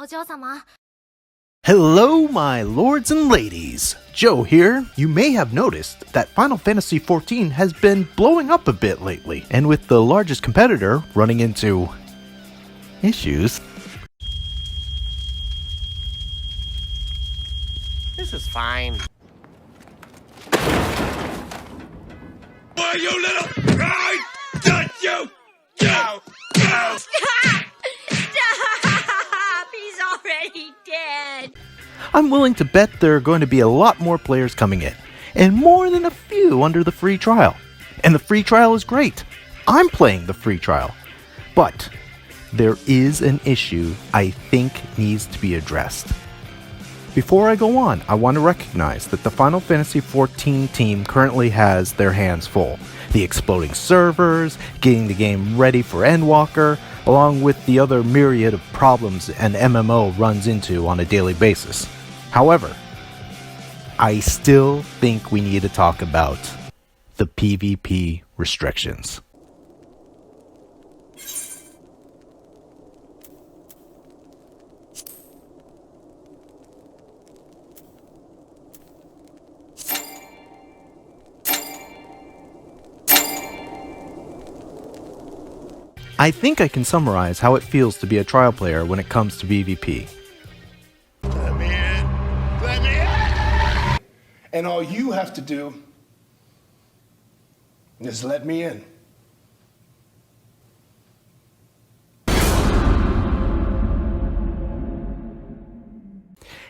お嬢様。 Hello, my lords and ladies! Joe here. You may have noticed that Final Fantasy XIV has been blowing up a bit lately, and with the largest competitor running into issues. This is fine. Why, you little... I touch you! Go! Go! Stop! He's already dead! I'm willing to bet there are going to be a lot more players coming in, and more than a few under the free trial. And the free trial is great. I'm playing the free trial. But there is an issue I think needs to be addressed. Before I go on, I want to recognize that the Final Fantasy XIV team currently has their hands full. The exploding servers, getting the game ready for Endwalker, along with the other myriad of problems an MMO runs into on a daily basis. However, I still think we need to talk about the PvP restrictions. I think I can summarize how it feels to be a trial player when it comes to PvP. Let me in! Let me in! And all you have to do is let me in.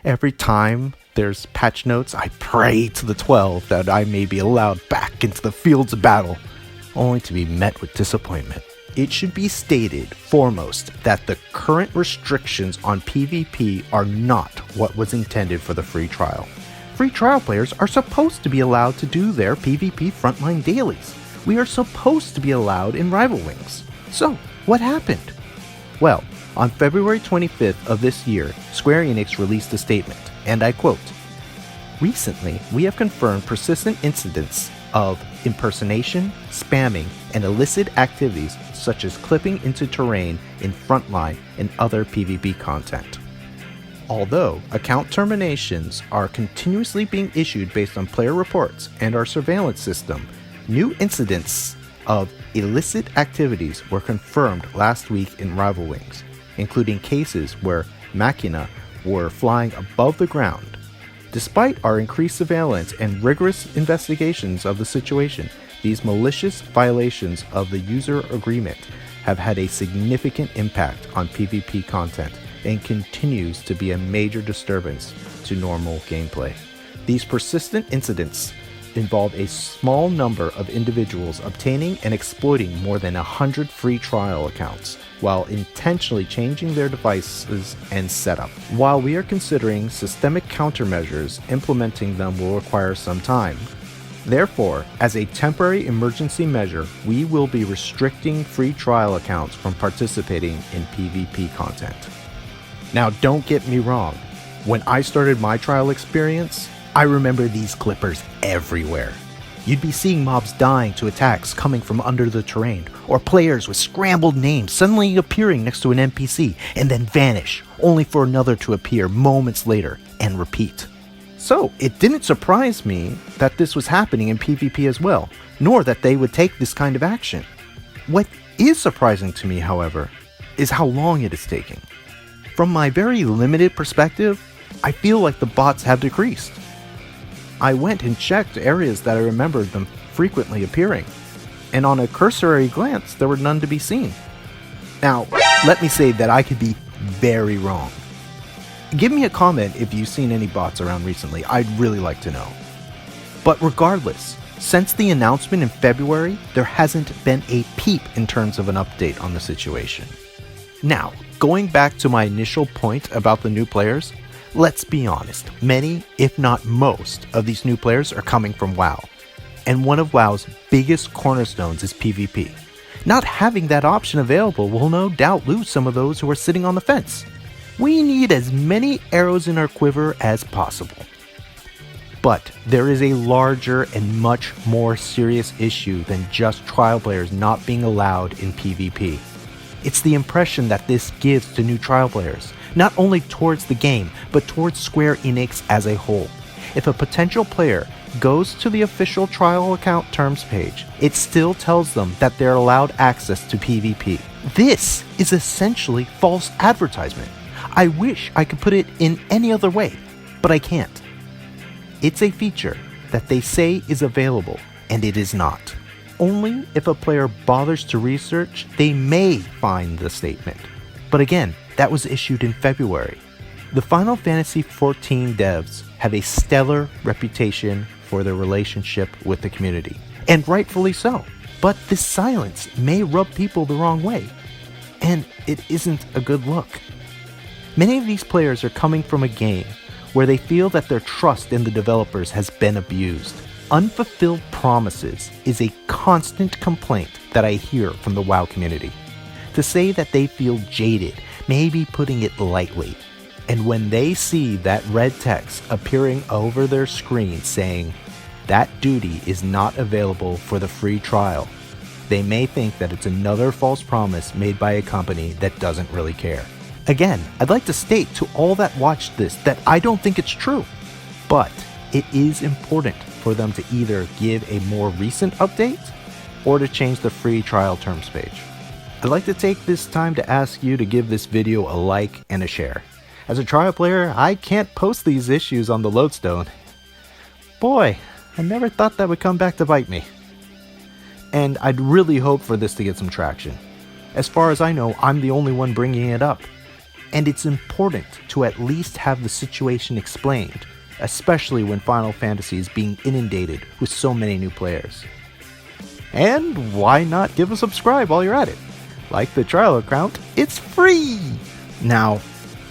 Every time there's patch notes, I pray to the 12 that I may be allowed back into the fields of battle, only to be met with disappointment. It should be stated, foremost, that the current restrictions on PvP are not what was intended for the free trial. Free trial players are supposed to be allowed to do their PvP frontline dailies. We are supposed to be allowed in Rival Wings. So, what happened? Well, on February 25th of this year, Square Enix released a statement, and I quote, "Recently, we have confirmed persistent incidents of impersonation, spamming, and illicit activities such as clipping into terrain in Frontline and other PvP content. Although account terminations are continuously being issued based on player reports and our surveillance system, new incidents of illicit activities were confirmed last week in Rival Wings, including cases where machina were flying above the ground. Despite our increased surveillance and rigorous investigations of the situation, these malicious violations of the user agreement have had a significant impact on PvP content and continues to be a major disturbance to normal gameplay. These persistent incidents involve a small number of individuals obtaining and exploiting more than 100 free trial accounts while intentionally changing their devices and setup. While we are considering systemic countermeasures, implementing them will require some time. Therefore, as a temporary emergency measure, we will be restricting free trial accounts from participating in PvP content." Now, don't get me wrong. When I started my trial experience, I remember these clippers everywhere. You'd be seeing mobs dying to attacks coming from under the terrain, or players with scrambled names suddenly appearing next to an NPC and then vanish, only for another to appear moments later and repeat. So, it didn't surprise me that this was happening in PvP as well, nor that they would take this kind of action. What is surprising to me, however, is how long it is taking. From my very limited perspective, I feel like the bots have decreased. I went and checked areas that I remembered them frequently appearing, and on a cursory glance, there were none to be seen. Now, let me say that I could be very wrong. Give me a comment if you've seen any bots around recently. I'd really like to know. But regardless, since the announcement in February, there hasn't been a peep in terms of an update on the situation. Now, going back to my initial point about the new players, let's be honest, many, if not most, of these new players are coming from WoW. And one of WoW's biggest cornerstones is PvP. Not having that option available will no doubt lose some of those who are sitting on the fence. We need as many arrows in our quiver as possible. But there is a larger and much more serious issue than just trial players not being allowed in PvP. It's the impression that this gives to new trial players, not only towards the game, but towards Square Enix as a whole. If a potential player goes to the official trial account terms page, it still tells them that they're allowed access to PvP. This is essentially false advertisement. I wish I could put it in any other way, but I can't. It's a feature that they say is available, and it is not. Only if a player bothers to research, they may find the statement. But again, that was issued in February. The Final Fantasy XIV devs have a stellar reputation for their relationship with the community, and rightfully so. But this silence may rub people the wrong way, and it isn't a good look. Many of these players are coming from a game where they feel that their trust in the developers has been abused. Unfulfilled promises is a constant complaint that I hear from the WoW community. To say that they feel jaded may be putting it lightly. And when they see that red text appearing over their screen saying, "That duty is not available for the free trial," they may think that it's another false promise made by a company that doesn't really care. Again, I'd like to state to all that watch this that I don't think it's true, but it is important for them to either give a more recent update or to change the free trial terms page. I'd like to take this time to ask you to give this video a like and a share. As a trial player, I can't post these issues on the Lodestone. Boy, I never thought that would come back to bite me. And I'd really hope for this to get some traction. As far as I know, I'm the only one bringing it up. And it's important to at least have the situation explained, especially when Final Fantasy is being inundated with so many new players. And why not give a subscribe while you're at it? Like the trial account, it's free! Now,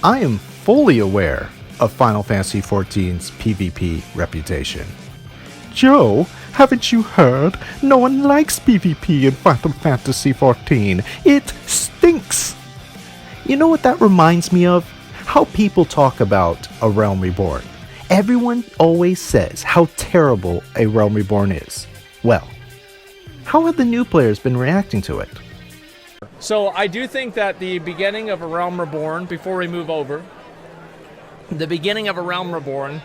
I am fully aware of Final Fantasy XIV's PvP reputation. Joe, haven't you heard? No one likes PvP in Final Fantasy XIV. It stinks! You know what that reminds me of? How people talk about A Realm Reborn. Everyone always says how terrible A Realm Reborn is. Well, how have the new players been reacting to it? So I do think that the beginning of A Realm Reborn, before we move over, the beginning of A Realm Reborn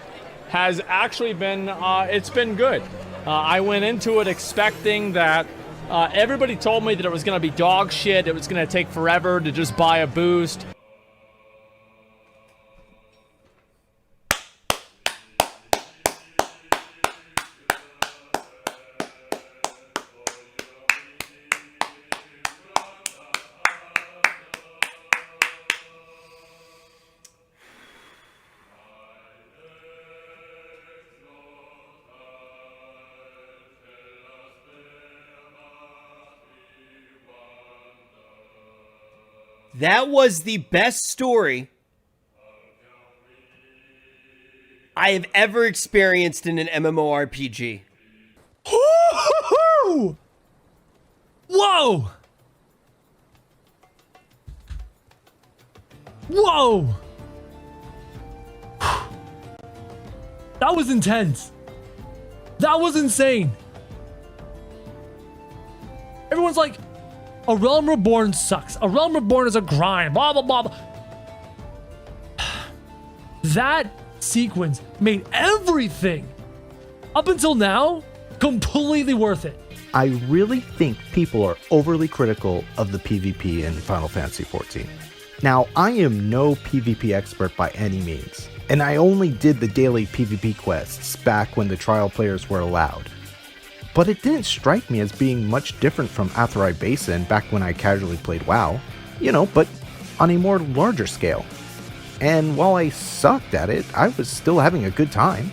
has actually been, it's been good. I went into it expecting that everybody told me that it was going to be dog shit, it was going to take forever to just buy a boost. That was the best story I have ever experienced in an MMORPG. Whoa! Whoa! That was intense. That was insane. Everyone's like, A Realm Reborn sucks. A Realm Reborn is a grind. Blah, blah, blah, blah. That sequence made everything, up until now, completely worth it. I really think people are overly critical of the PvP in Final Fantasy XIV. Now, I am no PvP expert by any means, and I only did the daily PvP quests back when the trial players were allowed. But it didn't strike me as being much different from Atherai Basin back when I casually played WoW, but on a more larger scale. And while I sucked at it, I was still having a good time.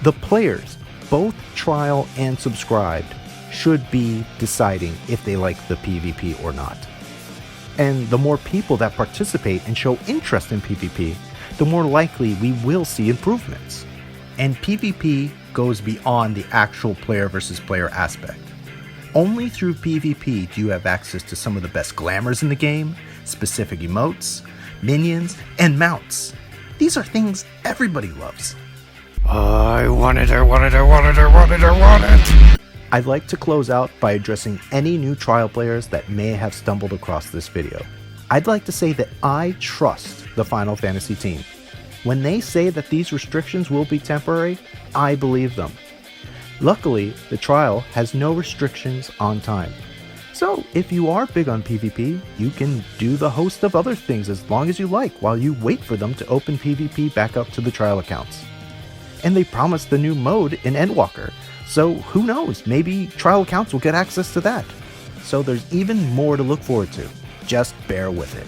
The players, both trial and subscribed, should be deciding if they like the PvP or not. And the more people that participate and show interest in PvP, the more likely we will see improvements. And PvP goes beyond the actual player versus player aspect. Only through PvP do you have access to some of the best glamours in the game, specific emotes, minions, and mounts. These are things everybody loves. I want it. I'd like to close out by addressing any new trial players that may have stumbled across this video. I'd like to say that I trust the Final Fantasy team. When they say that these restrictions will be temporary, I believe them. Luckily, the trial has no restrictions on time. So if you are big on PvP, you can do the host of other things as long as you like while you wait for them to open PvP back up to the trial accounts. And they promised the new mode in Endwalker, so who knows, maybe trial accounts will get access to that. So there's even more to look forward to. Just bear with it.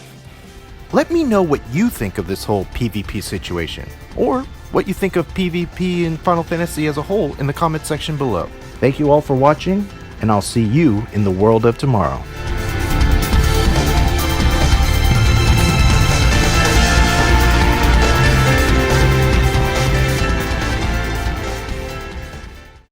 Let me know what you think of this whole PvP situation, or what you think of PvP in Final Fantasy as a whole in the comment section below. Thank you all for watching, and I'll see you in the world of tomorrow.